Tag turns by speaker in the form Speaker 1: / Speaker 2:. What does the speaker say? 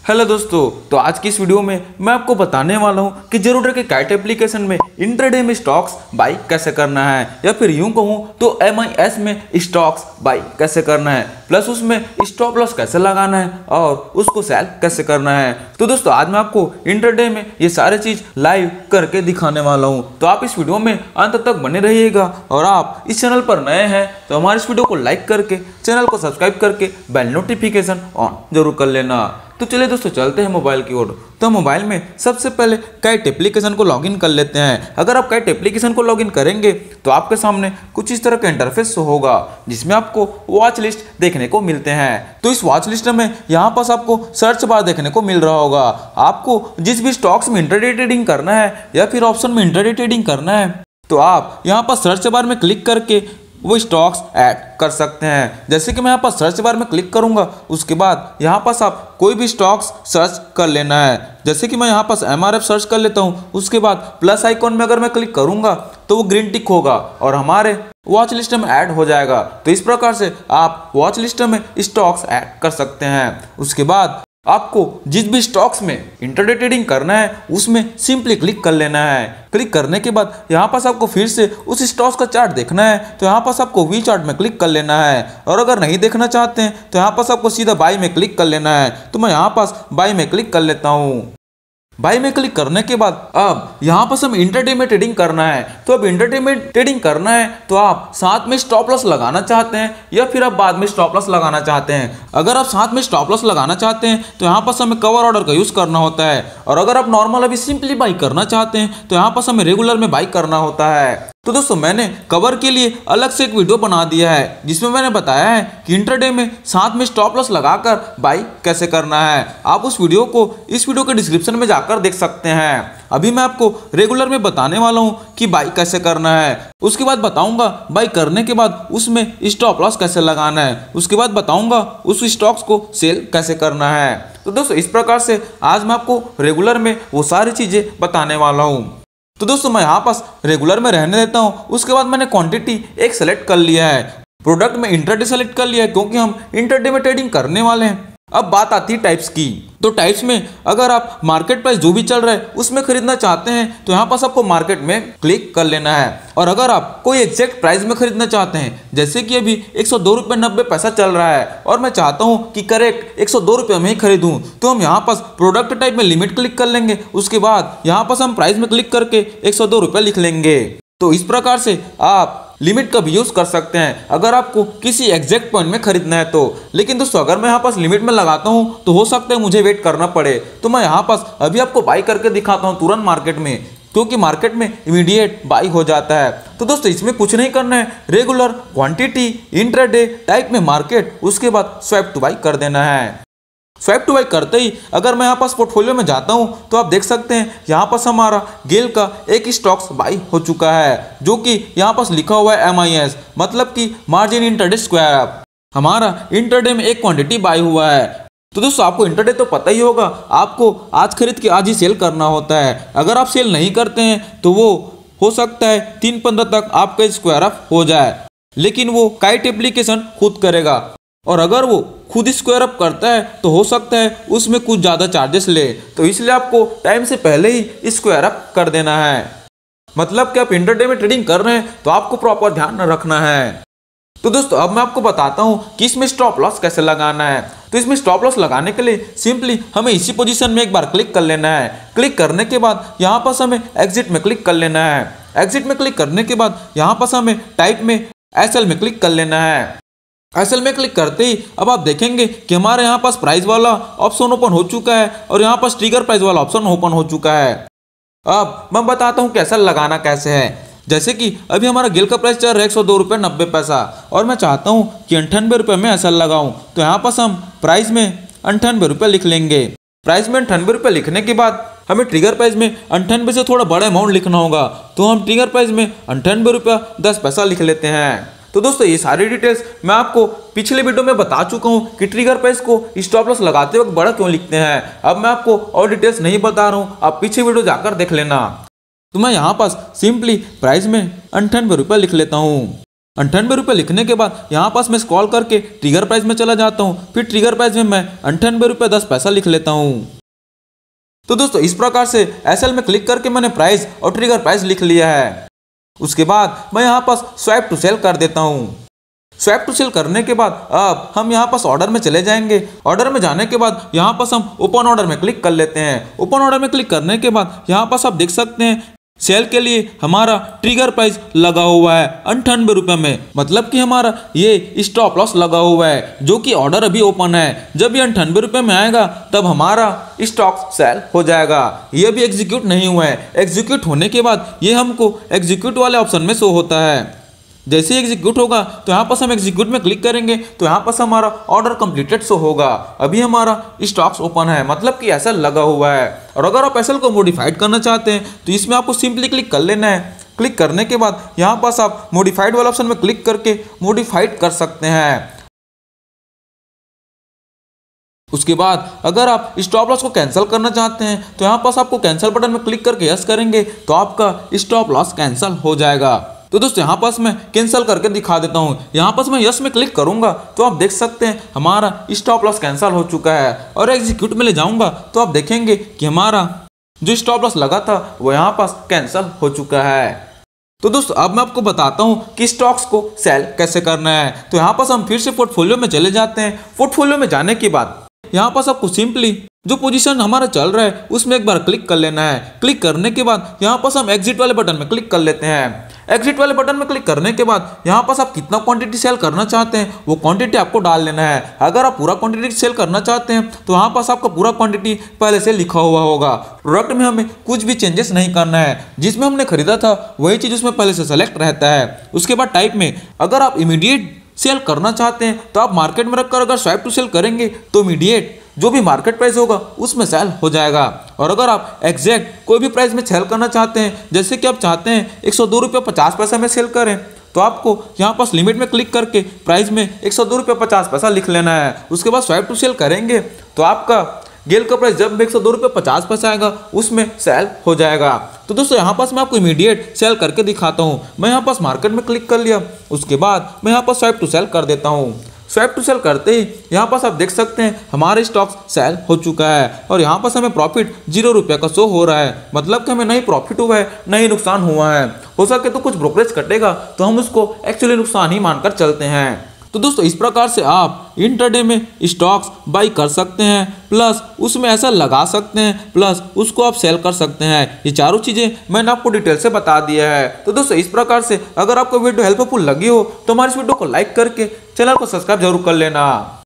Speaker 1: Hello दोस्तों, तो आज की इस वीडियो में मैं आपको बताने वाला हूं कि ज़रूर के काइट एप्लीकेशन में इंट्राडे में स्टॉक्स बाई कैसे करना है, या फिर यूं कहूं तो MIS में स्टॉक्स बाई कैसे करना है, प्लस उसमें स्टॉप लॉस कैसे लगाना है और उसको सेल कैसे करना है। तो दोस्तों आज मैं आपको इंट्राडे में ये सारे चीज लाइव करके दिखाने वाला हूं, तो आप इस वीडियो में अंत तक बने रहिएगा। और आप इस चैनल पर नए हैं तो हमारे इस वीडियो को लाइक करके चैनल को सब्सक्राइब करके बेल नोटिफिकेशन ऑन जरूर कर लेना। तो चलिए दोस्तों चलते हैं मोबाइल की ओर। तो मोबाइल में सबसे पहले काइट एप्लीकेशन को लॉगिन कर लेते हैं। अगर आप काइट एप्लीकेशन को लॉगिन करेंगे तो आपके सामने कुछ इस तरह का इंटरफेस होगा, जिसमें आपको वॉच लिस्ट देखने को मिलते हैं। तो इस वॉच लिस्ट में यहाँ पास आपको सर्च बार देखने को मिल रहा होगा। आपको जिस भी स्टॉक्स में इंट्राडे ट्रेडिंग करना है या फिर ऑप्शन में इंट्राडे ट्रेडिंग करना है, तो आप यहाँ पर सर्च बार में क्लिक करके वो स्टॉक्स ऐड कर सकते हैं। जैसे कि मैं यहाँ पर सर्च बार में क्लिक करूंगा, उसके बाद यहाँ पास आप कोई भी स्टॉक्स सर्च कर लेना है। जैसे कि मैं यहाँ पास MRF सर्च कर लेता हूँ, उसके बाद प्लस आइकॉन में अगर मैं क्लिक करूंगा तो वो ग्रीन टिक होगा और हमारे वॉच लिस्ट में ऐड हो जाएगा। तो इस प्रकार से आप वॉच लिस्ट में स्टॉक्स ऐड कर सकते हैं। उसके बाद आपको जिस भी स्टॉक्स में इंट्राडे ट्रेडिंग करना है उसमें सिंपली क्लिक कर लेना है। क्लिक करने के बाद यहाँ पास आपको फिर से उस स्टॉक्स का चार्ट देखना है, तो यहाँ पास आपको वी चार्ट में क्लिक कर लेना है। और अगर नहीं देखना चाहते हैं तो यहाँ पास आपको सीधा बाई में क्लिक कर लेना है। तो मैं यहाँ पास बाई में क्लिक कर लेता हूँ। बाई में क्लिक करने के बाद अब यहाँ पर हम इंट्राडे में ट्रेडिंग करना है। तो अब इंट्राडे में ट्रेडिंग करना है तो आप साथ में स्टॉप लॉस लगाना चाहते हैं या फिर आप बाद में स्टॉप लॉस लगाना चाहते हैं। अगर आप साथ में स्टॉप लॉस लगाना चाहते हैं तो यहाँ पर हमें कवर ऑर्डर का यूज करना होता है। और अगर आप नॉर्मल अभी सिंपली बाई करना चाहते हैं तो यहाँ पर हमें रेगुलर में बाई करना होता है। तो दोस्तों मैंने कवर के लिए अलग से एक वीडियो बना दिया है, जिसमें मैंने बताया है कि इंट्राडे में साथ में स्टॉप लॉस लगाकर बाई कैसे करना है। आप उस वीडियो को इस वीडियो के डिस्क्रिप्शन में जाकर देख सकते हैं। अभी मैं आपको रेगुलर में बताने वाला हूं कि बाई कैसे करना है। उसके बाद बताऊंगा बाई करने के बाद उसमें स्टॉप लॉस कैसे लगाना है। उसके बाद बताऊंगा उस स्टॉक्स को सेल कैसे करना है। तो दोस्तों इस प्रकार से आज मैं आपको रेगुलर में वो सारी चीजें बताने वाला हूँ। तो दोस्तों मैं यहाँ पास रेगुलर में रहने देता हूँ। उसके बाद मैंने क्वांटिटी एक सेलेक्ट कर लिया है। प्रोडक्ट में इंट्राडे सेलेक्ट कर लिया है, क्योंकि हम इंट्राडे में ट्रेडिंग करने वाले हैं। अब बात आती है टाइप्स की। तो टाइप्स में अगर आप मार्केट प्राइस जो भी चल रहा है उसमें खरीदना चाहते हैं तो यहाँ पास आपको मार्केट में क्लिक कर लेना है। और अगर आप कोई एग्जैक्ट प्राइस में खरीदना चाहते हैं, जैसे कि अभी 102 रुपये 90 पैसा चल रहा है और मैं चाहता हूँ कि करेक्ट 102 रुपये में ही खरीदूँ, तो हम यहाँ पास प्रोडक्ट टाइप में लिमिट क्लिक कर लेंगे। उसके बाद यहाँ पास हम प्राइस में क्लिक करके 102 रुपये लिख लेंगे। तो इस प्रकार से आप लिमिट का भी यूज कर सकते हैं अगर आपको किसी एग्जैक्ट पॉइंट में खरीदना है तो। लेकिन दोस्तों अगर मैं यहाँ पास लिमिट में लगाता हूँ तो हो सकता है मुझे वेट करना पड़े। तो मैं यहाँ पास अभी आपको बाई करके दिखाता हूँ तुरंत मार्केट में, क्योंकि मार्केट में इमीडिएट बाई हो जाता है। तो दोस्तों इसमें कुछ नहीं करना है, रेगुलर, क्वांटिटी, इंट्राडे, टाइप में मार्केट, उसके बाद स्वाइप टू बाई कर देना है। स्वाइप टू बाई करते ही अगर मैं यहाँ पास पोर्टफोलियो में जाता हूँ तो आप देख सकते हैं यहाँ पास हमारा गेल का एक स्टॉक्स बाई हो चुका है, जो कि यहाँ पास लिखा हुआ है MIS, मतलब कि मार्जिन इंट्राडे स्क्वायर अप। हमारा इंट्राडे में एक क्वांटिटी बाई हुआ है। तो दोस्तों आपको इंट्राडे तो पता ही होगा, आपको आज खरीद के आज ही सेल करना होता है। अगर आप सेल नहीं करते हैं तो वो हो सकता है 3-15 तक आपका स्क्वायर अप हो जाए, लेकिन वो काइट एप्लीकेशन खुद करेगा। और अगर वो खुद स्क्वायर अप करता है तो हो सकता है उसमें कुछ ज़्यादा चार्जेस ले, तो इसलिए आपको टाइम से पहले ही स्क्वायर अप कर देना है। मतलब कि आप इंट्राडे में ट्रेडिंग कर रहे हैं तो आपको प्रॉपर ध्यान रखना है। तो दोस्तों अब मैं आपको बताता हूँ कि इसमें स्टॉप लॉस कैसे लगाना है। तो इसमें स्टॉप लॉस लगाने के लिए सिंपली हमें इसी पोजीशन में एक बार क्लिक कर लेना है। क्लिक करने के बाद यहाँ पास हमें एग्जिट में क्लिक कर लेना है। एग्जिट में क्लिक करने के बाद यहाँ पास हमें टाइप में SL में क्लिक कर लेना है। SL में क्लिक करते ही अब आप देखेंगे कि हमारे यहाँ पास प्राइस वाला ऑप्शन ओपन हो चुका है और यहाँ पास ट्रिगर प्राइस वाला ऑप्शन ओपन हो चुका है। अब मैं बताता हूँ कि SL लगाना कैसे है। जैसे कि अभी हमारा गेल का प्राइस चल रहा है 102 रुपये 90 पैसा और मैं चाहता हूँ कि 98 रुपये में SL लगाऊं, तो यहाँ पास हम प्राइस में 98 रुपये लिख लेंगे। प्राइस में 98 रुपये लिखने के बाद हमें ट्रिगर प्राइस में 98 से थोड़ा बड़ा अमाउंट लिखना होगा, तो हम ट्रिगर प्राइस में 98 रुपया 10 पैसा लिख लेते हैं। तो दोस्तों ये सारी डिटेल्स मैं आपको पिछले वीडियो में बता चुका हूँ कि ट्रिगर प्राइस को स्टॉप लॉस लगाते वक्त बड़ा क्यों लिखते हैं। अब मैं आपको और डिटेल्स नहीं बता रहा हूँ, आप पीछे वीडियो जाकर देख लेना। तो मैं यहाँ पास सिंपली प्राइस में 98 रुपये लिख लेता हूँ। ₹98 लिखने के बाद यहाँ पास मैं स्क्रॉल करके ट्रिगर प्राइस में चला जाता हूँ। फिर ट्रिगर प्राइस में मैं ₹98.10 लिख लेता हूँ। तो दोस्तों इस प्रकार से एसएल में क्लिक करके मैंने प्राइस और ट्रिगर प्राइस लिख लिया है। उसके बाद मैं यहाँ पास स्वाइप टू सेल कर देता हूँ। स्वाइप टू सेल करने के बाद अब हम यहाँ पास ऑर्डर में चले जाएंगे। ऑर्डर में जाने के बाद यहाँ पास हम ओपन ऑर्डर में क्लिक कर लेते हैं। ओपन ऑर्डर में क्लिक करने के बाद यहाँ पास आप देख सकते हैं सेल के लिए हमारा ट्रिगर प्राइस लगा हुआ है ₹98 में, मतलब कि हमारा ये स्टॉप लॉस लगा हुआ है जो कि ऑर्डर अभी ओपन है। जब ये ₹98 में आएगा तब हमारा स्टॉक सेल हो जाएगा। ये भी एग्जीक्यूट नहीं हुआ है। एग्जीक्यूट होने के बाद ये हमको एग्जीक्यूट वाले ऑप्शन में शो होता है। जैसे ही एग्जीक्यूट होगा तो यहाँ पास हम एग्जीक्यूट में क्लिक करेंगे तो यहाँ पास हमारा ऑर्डर कंप्लीटेड शो होगा। अभी हमारा स्टॉक्स ओपन है, मतलब कि एसएल लगा हुआ है। और अगर आप एसएल को मॉडिफाइड करना चाहते हैं तो इसमें आपको सिंपली क्लिक कर लेना है। क्लिक करने के बाद यहाँ पास आप मॉडिफाइड वाला ऑप्शन में क्लिक करके मॉडिफाइड कर सकते हैं। उसके बाद अगर आप स्टॉप लॉस को कैंसिल करना चाहते हैं तो यहाँ पास आपको कैंसिल बटन में क्लिक करके यस करेंगे तो आपका स्टॉप लॉस कैंसिल हो जाएगा। तो दोस्तों यहाँ पास मैं कैंसिल करके दिखा देता हूँ। यहाँ पास मैं यस में क्लिक करूंगा तो आप देख सकते हैं हमारा स्टॉप लॉस कैंसिल हो चुका है। और एग्जीक्यूट में ले जाऊंगा तो आप देखेंगे कि हमारा जो स्टॉप लॉस लगा था वो यहाँ पास कैंसिल हो चुका है। तो दोस्तों अब मैं आपको बताता हूँ कि स्टॉक्स को सेल कैसे करना है। तो यहाँ पास हम फिर से पोर्टफोलियो में चले जाते हैं। पोर्टफोलियो में जाने के बाद यहाँ पास आपको सिंपली जो पोजीशन हमारा चल रहा है उसमें एक बार क्लिक कर लेना है। क्लिक करने के बाद यहाँ पास हम एग्जिट वाले बटन में क्लिक कर लेते हैं। एग्जिट वाले बटन में क्लिक करने के बाद यहाँ पास आप कितना क्वांटिटी सेल करना चाहते हैं वो क्वांटिटी आपको डाल लेना है। अगर आप पूरा क्वांटिटी सेल करना चाहते हैं तो यहाँ पास आपका पूरा क्वांटिटी पहले से लिखा हुआ होगा। प्रोडक्ट में हमें कुछ भी चेंजेस नहीं करना है, जिसमें हमने खरीदा था वही चीज उसमें पहले से सेलेक्ट रहता है। उसके बाद टाइप में अगर आप इमीडिएट सेल करना चाहते हैं तो आप मार्केट में रखकर अगर स्वाइप टू सेल करेंगे तो इमीडिएट जो भी मार्केट प्राइस होगा उसमें सेल हो जाएगा। और अगर आप एग्जैक्ट कोई भी प्राइस में सेल करना चाहते हैं, जैसे कि आप चाहते हैं ₹102.50 में सेल करें, तो आपको यहाँ पास लिमिट में क्लिक करके प्राइस में ₹102.50 लिख लेना है। उसके बाद स्वाइप टू सेल करेंगे तो आपका गेल का प्राइस जब ₹102.50 आएगा उसमें सेल हो जाएगा। तो दोस्तों यहाँ पास मैं आपको इमीडिएट सेल करके दिखाता हूँ। मैं यहाँ पास मार्केट में क्लिक कर लिया। उसके बाद मैं यहाँ पास स्वाइप टू सेल कर देता हूँ। स्वाइप टू सेल करते ही यहाँ पास आप देख सकते हैं हमारे स्टॉक सेल हो चुका है। और यहाँ पास हमें प्रॉफिट ₹0 का शो हो रहा है, मतलब कि हमें नहीं प्रॉफिट हुआ है नहीं नुकसान हुआ है। हो सके तो कुछ ब्रोकरेज कटेगा तो हम उसको एक्चुअली नुकसान ही मानकर चलते हैं। तो दोस्तों इस प्रकार से आप इंट्राडे में स्टॉक्स बाई कर सकते हैं, प्लस उसमें ऐसा लगा सकते हैं, प्लस उसको आप सेल कर सकते हैं। ये चारों चीज़ें मैंने आपको डिटेल से बता दिया है। तो दोस्तों इस प्रकार से अगर आपको वीडियो हेल्पफुल लगी हो तो हमारे इस वीडियो को लाइक करके चैनल को सब्सक्राइब जरूर कर लेना।